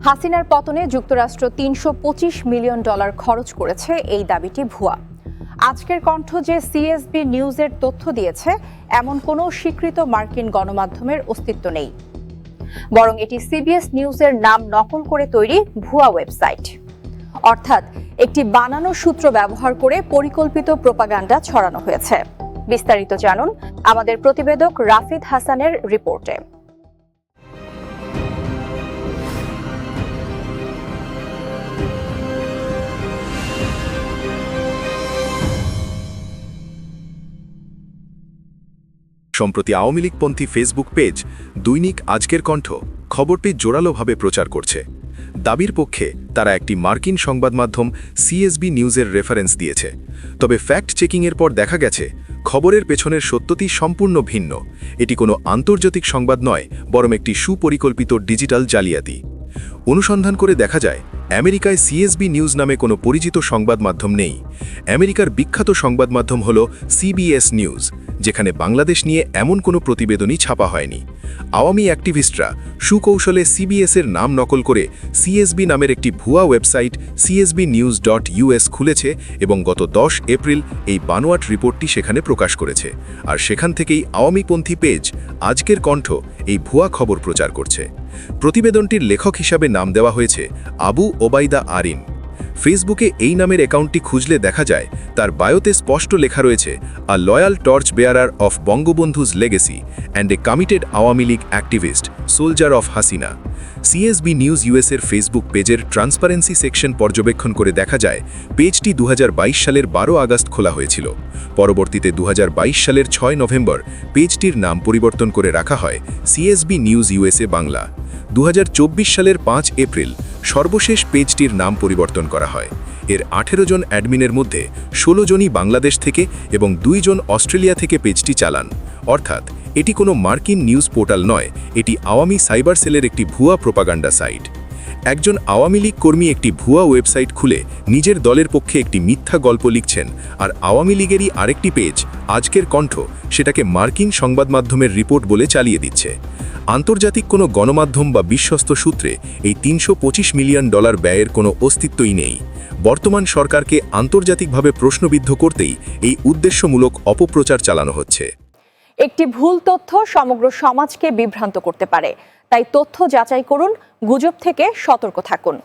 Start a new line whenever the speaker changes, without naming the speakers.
হাসিনার পতনে যুক্তরাষ্ট্র $325 মিলিয়ন খরচ করেছে, এই দাবিটি ভুয়া। আজকের কণ্ঠ যে সিএসবি নিউজের তথ্য দিয়েছে এমন কোনো স্বীকৃত মার্কিন গণমাধ্যমের অস্তিত্ব নেই, বরং এটি সিবিএস নিউজের নাম নকল করে তৈরি ভুয়া ওয়েবসাইট। অর্থাৎ একটি বানানো সূত্র ব্যবহার করে পরিকল্পিত প্রোপাগান্ডা ছড়ানো হয়েছে। বিস্তারিত জানুন আমাদের প্রতিবেদক রাফিদ হাসানের রিপোর্টে।
সম্প্রতি আওয়ামী লীগপন্থী ফেসবুক পেজ দৈনিক আজকের কণ্ঠ খবরটি জোরালোভাবে প্রচার করছে। দাবির পক্ষে তারা একটি মার্কিন সংবাদ মাধ্যম সিএসবি নিউজের রেফারেন্স দিয়েছে। তবে ফ্যাক্ট চেকিংয়ের পর দেখা গেছে খবরের পেছনের সত্যটি সম্পূর্ণ ভিন্ন। এটি কোনো আন্তর্জাতিক সংবাদ নয়, বরং একটি সুপরিকল্পিত ডিজিটাল জালিয়াতি। অনুসন্ধান করে দেখা যায় আমেরিকায় সিএসবি নিউজ নামে কোনো পরিচিত সংবাদ মাধ্যম নেই। আমেরিকার বিখ্যাত সংবাদ মাধ্যম হল সিবিএস নিউজ, যেখানে বাংলাদেশ নিয়ে এমন কোনো প্রতিবেদনই ছাপা হয়নি। আওয়ামী অ্যাক্টিভিস্টরা সুকৌশলে সিবিএসের নাম নকল করে সিএসবি নামের একটি ভুয়া ওয়েবসাইট csbnews.us খুলেছে এবং গত 10 এপ্রিল এই বানোয়াট রিপোর্টটি সেখানে প্রকাশ করেছে। আর সেখান থেকেই আওয়ামীপন্থী পেজ আজকের কণ্ঠ এই ভুয়া খবর প্রচার করছে। প্রতিবেদনটির লেখক হিসাবে নাম দেওয়া হয়েছে আবু ওবাইদা আরিন। ফেসবুকে এই নামের অ্যাকাউন্টটি খুঁজলে দেখা যায় তার বায়োতে স্পষ্ট লেখা রয়েছে a loyal torch bearer of Bangabandhu's legacy and a committed Awami League activist soldier of Hasina. CSB news ইউএসের ফেসবুক পেজের ট্রান্সপারেন্সি সেকশন পর্যবেক্ষণ করে দেখা যায় পেজটি 2022 সালের 12 আগস্ট খোলা হয়েছিল। পরবর্তীতে 2022 সালের 6 নভেম্বর পেজটির নাম পরিবর্তন করে রাখা হয় সিএসবি নিউজ ইউএসএ বাংলা। 2024 সালের 5 এপ্রিল সর্বশেষ পেজটির নাম পরিবর্তন করা হয়। এর 18 জন অ্যাডমিনের মধ্যে 16 জনই বাংলাদেশ থেকে এবং 2 জন অস্ট্রেলিয়া থেকে পেজটি চালান। অর্থাৎ এটি কোনো মার্কিন নিউজ পোর্টাল নয়, এটি আওয়ামী সাইবার সেলের একটি ভুয়া প্রোপাগান্ডা সাইট। একজন আওয়ামী লীগ কর্মী একটি ভুয়া ওয়েবসাইট খুলে নিজের দলের পক্ষে একটি মিথ্যা গল্প লিখছেন, আর আওয়ামী লীগেরই আরেকটি পেজ আজকের কণ্ঠ সেটাকে মার্কিন সংবাদ মাধ্যমের রিপোর্ট বলে চালিয়ে দিচ্ছে। আন্তর্জাতিক কোনো গণমাধ্যম বা বিশ্বস্ত সূত্রে এই $325 মিলিয়ন ব্যয়ের কোনো অস্তিত্বই নেই। বর্তমান সরকারকে আন্তর্জাতিকভাবে প্রশ্নবিদ্ধ করতেই এই উদ্দেশ্যমূলক অপপ্রচার চালানো হচ্ছে।
একটি ভুল তথ্য সমগ্র সমাজকে বিভ্রান্ত করতে পারে, তাই তথ্য যাচাই করুন, গুজব থেকে সতর্ক থাকুন।